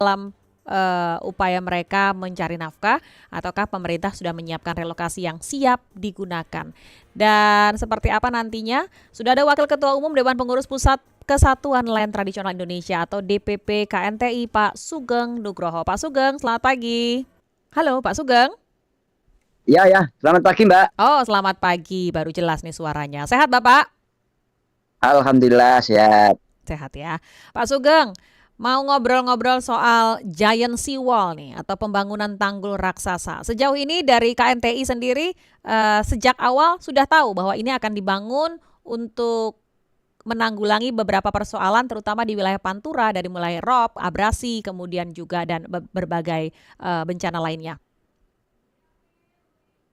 dalam upaya mereka mencari nafkah, ataukah pemerintah sudah menyiapkan relokasi yang siap digunakan? Dan seperti apa nantinya? Sudah ada Wakil Ketua Umum Dewan Pengurus Pusat Kesatuan Nelayan Tradisional Indonesia atau DPP KNTI, Pak Sugeng Nugroho. Pak Sugeng, selamat pagi. Halo, Pak Sugeng. Ya, ya. Selamat pagi, Mbak. Oh, selamat pagi. Baru jelas nih suaranya. Sehat, Bapak? Alhamdulillah sehat. Sehat ya. Pak Sugeng, mau ngobrol-ngobrol soal Giant Seawall nih atau pembangunan tanggul raksasa. Sejauh ini dari KNTI sendiri sejak awal sudah tahu bahwa ini akan dibangun untuk menanggulangi beberapa persoalan terutama di wilayah Pantura dari mulai rob, abrasi, kemudian juga dan berbagai bencana lainnya.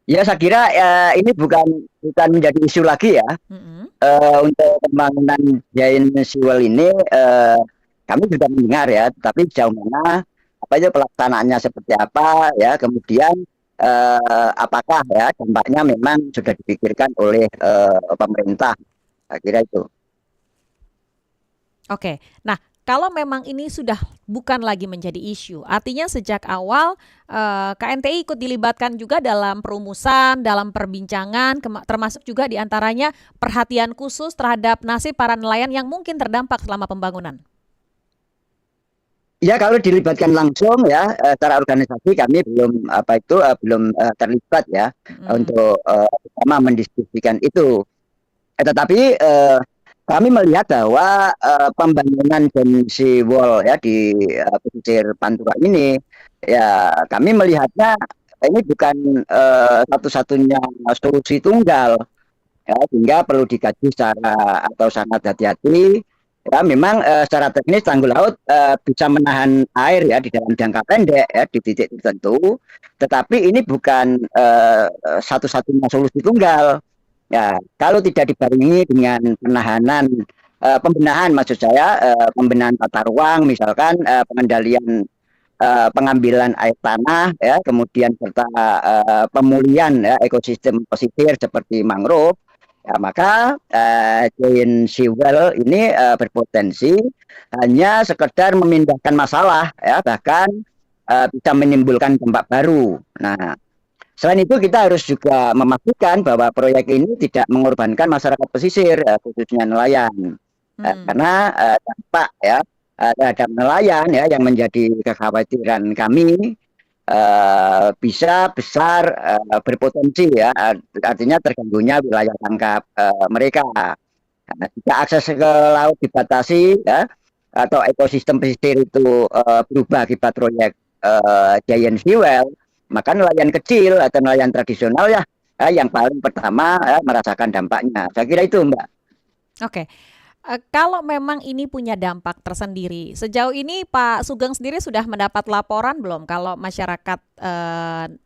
Ya, saya kira ini bukan menjadi isu lagi ya. Mm-mm. Untuk pembangunan Giant Seawall ini kami sudah mendengar ya, tapi sejauh mana apa itu pelaksanaannya seperti apa ya, kemudian apakah ya dampaknya memang sudah dipikirkan oleh pemerintah. Saya kira itu. Oke, nah kalau memang ini sudah bukan lagi menjadi isu, artinya sejak awal KNTI ikut dilibatkan juga dalam perumusan, dalam perbincangan, termasuk juga diantaranya perhatian khusus terhadap nasib para nelayan yang mungkin terdampak selama pembangunan. Ya, kalau dilibatkan langsung ya secara organisasi kami belum apa itu belum terlibat ya Mm, untuk sama mendiskusikan itu. Tetapi kami melihat bahwa pembangunan Gensi Wall ya di pesisir Pantura ini, ya kami melihatnya ini bukan satu-satunya solusi tunggal, ya, sehingga perlu dikaji secara atau sangat hati-hati. Ya, memang secara teknis tanggul laut bisa menahan air ya di dalam jangka pendek ya di titik tertentu, tetapi ini bukan satu-satunya solusi tunggal. Ya, kalau tidak dibarengi dengan penahanan, pembenahan maksud saya, pembenahan tata ruang, misalkan pengendalian pengambilan air tanah, ya, kemudian serta pemulihan ya, ekosistem pesisir seperti mangrove, ya, maka Giant Seawall ini berpotensi hanya sekedar memindahkan masalah, ya, bahkan bisa menimbulkan dampak baru. Nah, selain itu kita harus juga memastikan bahwa proyek ini tidak mengorbankan masyarakat pesisir, khususnya nelayan. mm. Karena dampak ya terhadap nelayan ya yang menjadi kekhawatiran kami bisa besar, berpotensi ya, artinya terganggunya wilayah tangkap mereka. Karena jika akses ke laut dibatasi ya atau ekosistem pesisir itu berubah akibat proyek Giant Seawall, maka nelayan kecil atau nelayan tradisional ya yang paling pertama merasakan dampaknya. Saya kira itu, Mbak. Oke. Kalau memang ini punya dampak tersendiri, sejauh ini Pak Sugeng sendiri sudah mendapat laporan belum kalau masyarakat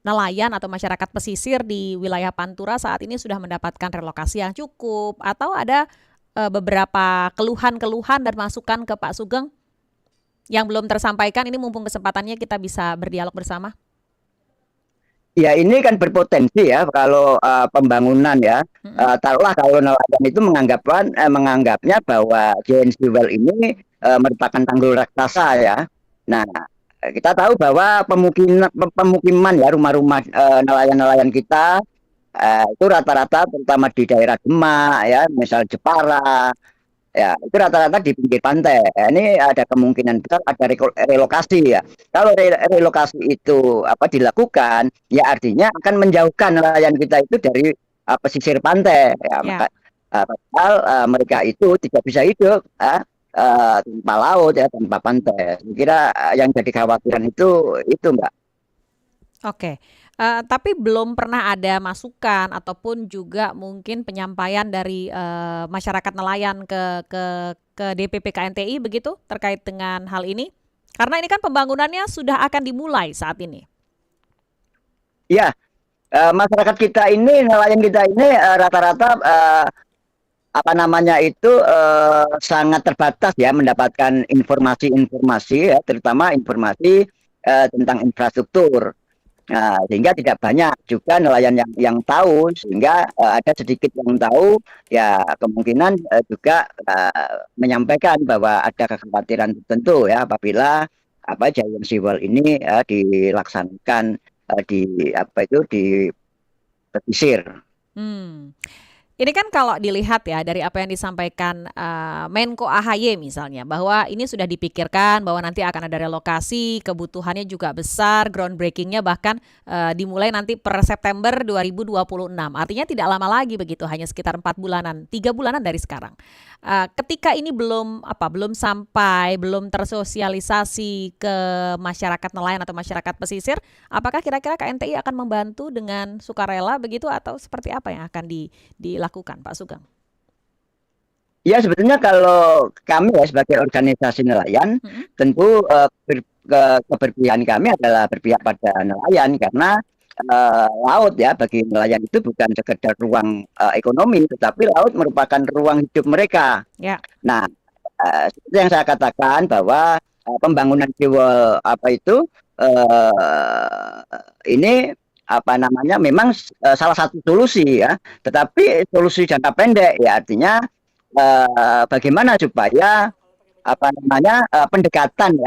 nelayan atau masyarakat pesisir di wilayah Pantura saat ini sudah mendapatkan relokasi yang cukup atau ada beberapa keluhan-keluhan dan masukan ke Pak Sugeng yang belum tersampaikan, ini mumpung kesempatannya kita bisa berdialog bersama. Ya, ini kan berpotensi ya kalau pembangunan ya. Mm-mm. Taruhlah kalau nelayan itu menganggapnya bahwa Giant Seawall ini merupakan tanggul raksasa ya. Nah, kita tahu bahwa pemukiman ya rumah-rumah nelayan-nelayan kita itu rata-rata terutama di daerah Demak ya, misal Jepara, ya, itu rata-rata di pinggir pantai. Ya, ini ada kemungkinan besar ada relokasi ya. Kalau relokasi itu apa dilakukan, ya artinya akan menjauhkan nelayan kita itu dari pesisir pantai. Ya, Ya, maka padahal mereka itu tidak bisa hidup tanpa laut ya, tanpa pantai. Saya kira yang jadi khawatiran itu, Mbak. oke. Tapi belum pernah ada masukan ataupun juga mungkin penyampaian dari masyarakat nelayan ke DPP KNTI begitu terkait dengan hal ini? Karena ini kan pembangunannya sudah akan dimulai saat ini. Ya, masyarakat kita ini, nelayan kita ini rata-rata apa namanya itu sangat terbatas ya mendapatkan informasi-informasi ya, terutama informasi tentang infrastruktur. Nah, sehingga tidak banyak juga nelayan yang tahu, sehingga ada sedikit yang tahu, ya kemungkinan juga menyampaikan bahwa ada kekhawatiran tertentu ya apabila Giant Sea Wall ini dilaksanakan di pesisir. Hmm. Ini kan kalau dilihat ya dari apa yang disampaikan Menko AHY misalnya bahwa ini sudah dipikirkan bahwa nanti akan ada relokasi, kebutuhannya juga besar, groundbreakingnya bahkan dimulai nanti per September 2026. Artinya tidak lama lagi begitu, hanya sekitar 4 bulanan, 3 bulanan dari sekarang. Ketika ini belum sampai, belum tersosialisasi ke masyarakat nelayan atau masyarakat pesisir, apakah kira-kira KNTI akan membantu dengan sukarela begitu atau seperti apa yang akan dilakukan, Pak Sugeng? Ya sebetulnya kalau kami ya sebagai organisasi nelayan, Mm-mm. tentu keberpihakan kami adalah berpihak pada nelayan karena laut ya bagi nelayan itu bukan sekedar ruang ekonomi, tetapi laut merupakan ruang hidup mereka. Ya. Nah, seperti yang saya katakan bahwa pembangunan Jewel ini memang salah satu solusi ya, tetapi solusi jangka pendek ya artinya bagaimana supaya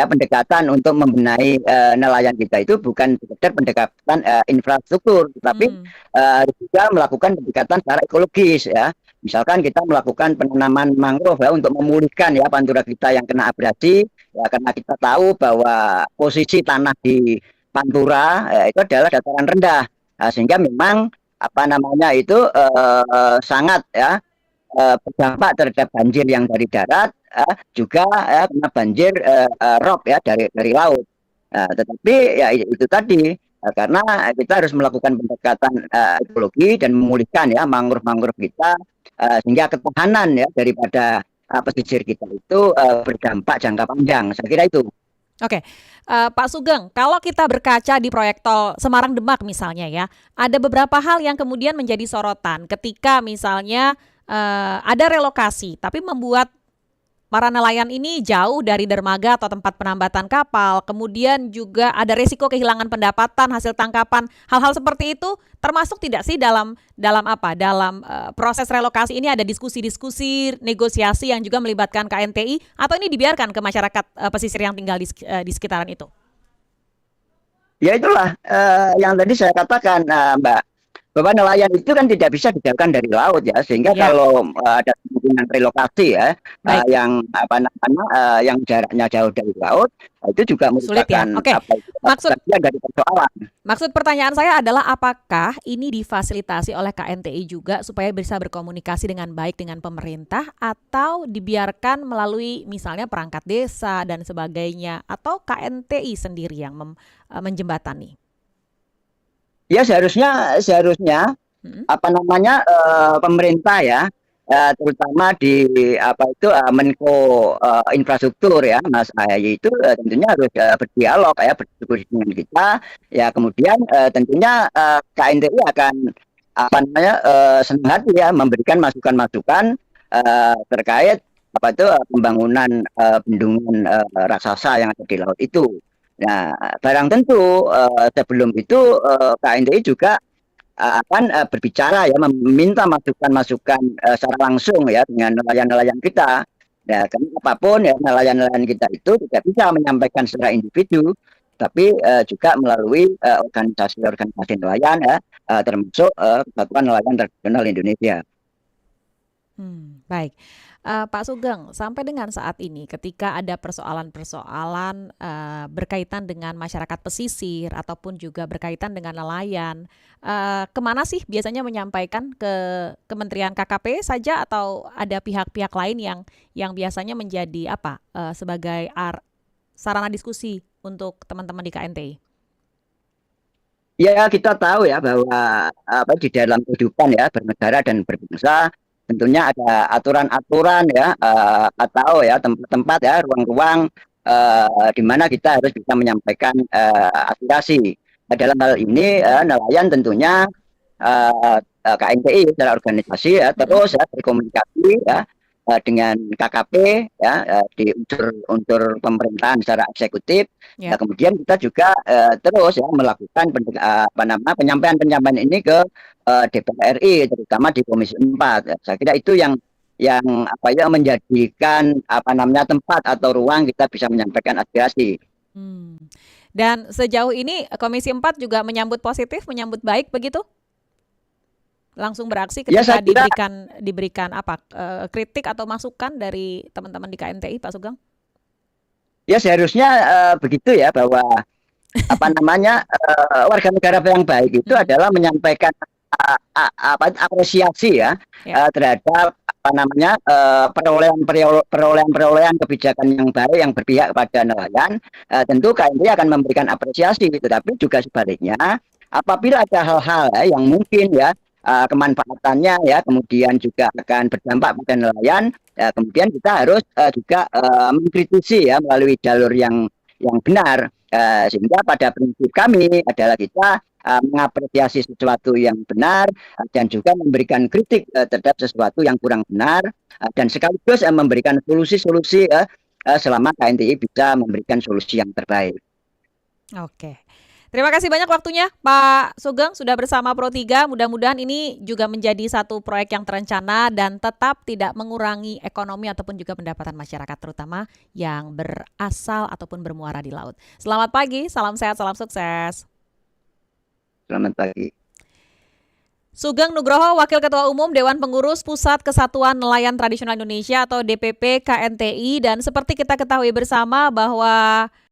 pendekatan untuk membenahi nelayan kita itu bukan sekedar pendekatan infrastruktur, tetapi Hmm. harus juga melakukan pendekatan secara ekologis ya. Misalkan kita melakukan penanaman mangrove ya untuk memulihkan ya pantura kita yang kena abrasi ya, karena kita tahu bahwa posisi tanah di pantura itu adalah dataran rendah. Nah, sehingga memang sangat ya berdampak terhadap banjir yang dari darat, juga kena banjir rob ya dari laut. Tetapi ya itu tadi karena kita harus melakukan pendekatan ekologi dan memulihkan ya mangrove-mangrove kita sehingga ketahanan ya daripada pesisir kita itu berdampak jangka panjang. Saya kira itu. Oke, Pak Sugeng, kalau kita berkaca di proyek tol Semarang Demak misalnya ya, ada beberapa hal yang kemudian menjadi sorotan ketika misalnya ada relokasi, tapi membuat para nelayan ini jauh dari dermaga atau tempat penambatan kapal, kemudian juga ada risiko kehilangan pendapatan hasil tangkapan. Hal-hal seperti itu termasuk tidak sih dalam proses relokasi ini ada diskusi-diskusi, negosiasi yang juga melibatkan KNTI atau ini dibiarkan ke masyarakat pesisir yang tinggal di sekitaran itu? Ya itulah yang tadi saya katakan, Mbak, bahwa nelayan itu kan tidak bisa dijauhkan dari laut ya, sehingga Ya, kalau ada kemungkinan relokasi ya, baik. yang jaraknya jauh dari laut, itu juga Sulit ya. merupakan Oke. Maksud bagian dari persoalan. Maksud pertanyaan saya adalah apakah ini difasilitasi oleh KNTI juga supaya bisa berkomunikasi dengan baik dengan pemerintah atau dibiarkan melalui misalnya perangkat desa dan sebagainya atau KNTI sendiri yang menjembatani? Ya seharusnya Hmm? pemerintah ya, terutama di Menko Infrastruktur ya, Mas Ahaye itu tentunya harus berdialog ya, berdiskusi dengan kita. Ya kemudian tentunya KNTI akan senang hati ya memberikan masukan-masukan terkait pembangunan bendungan raksasa yang ada di laut itu. Nah, barang tentu sebelum itu KNTI juga akan berbicara ya, meminta masukan-masukan secara langsung ya dengan nelayan-nelayan kita. Ya, karena apapun ya nelayan-nelayan kita itu tidak bisa menyampaikan secara individu, tapi juga melalui organisasi-organisasi nelayan ya, termasuk Persatuan Nelayan Tradisional Indonesia. Baik. Pak Sugeng, sampai dengan saat ini ketika ada persoalan-persoalan berkaitan dengan masyarakat pesisir ataupun juga berkaitan dengan nelayan, kemana sih biasanya menyampaikan ke Kementerian KKP saja atau ada pihak-pihak lain yang biasanya menjadi sebagai sarana diskusi untuk teman-teman di KNTI? Ya, kita tahu ya bahwa di dalam kehidupan ya bernegara dan berbangsa tentunya ada aturan-aturan ya, atau ya tempat-tempat ya ruang-ruang di mana kita harus bisa menyampaikan aspirasi. Nah, dalam hal ini nelayan tentunya KNTI secara organisasi ya Mm-mm. terus ya berkomunikasi ya dengan KKP ya di unsur pemerintahan secara eksekutif. Nah, Ya. kemudian kita juga terus ya melakukan penyampaian-penyampaian ini ke DPR RI terutama di Komisi 4. Ya. Saya kira itu yang menjadikan tempat atau ruang kita bisa menyampaikan aspirasi. Hmm. Dan sejauh ini Komisi 4 juga menyambut positif, menyambut baik begitu? Langsung beraksi Ya saya ketika kira diberikan apa kritik atau masukan dari teman-teman di KNTI, Pak Sugeng? ya seharusnya begitu ya bahwa apa namanya warga negara yang baik itu Mhm. adalah menyampaikan apresiasi ya Ya. terhadap apa namanya perolehan kebijakan yang baik yang berpihak kepada nelayan. Tentu KNRI akan memberikan apresiasi gitu, tapi juga sebaliknya apabila ada hal-hal yang mungkin ya kemanfaatannya ya kemudian juga akan berdampak pada nelayan, kemudian kita harus juga mengkritisi ya melalui jalur yang benar. Sehingga pada prinsip kami adalah kita mengapresiasi sesuatu yang benar dan juga memberikan kritik terhadap sesuatu yang kurang benar dan sekaligus memberikan solusi-solusi selama KNTI bisa memberikan solusi yang terbaik. Oke. Terima kasih banyak waktunya Pak Sugeng sudah bersama Pro3. Mudah-mudahan ini juga menjadi satu proyek yang terencana dan tetap tidak mengurangi ekonomi ataupun juga pendapatan masyarakat terutama yang berasal ataupun bermuara di laut. Selamat pagi, salam sehat, salam sukses. Selamat pagi. Sugeng Nugroho, Wakil Ketua Umum Dewan Pengurus Pusat Kesatuan Nelayan Tradisional Indonesia atau DPP KNTI, dan seperti kita ketahui bersama bahwa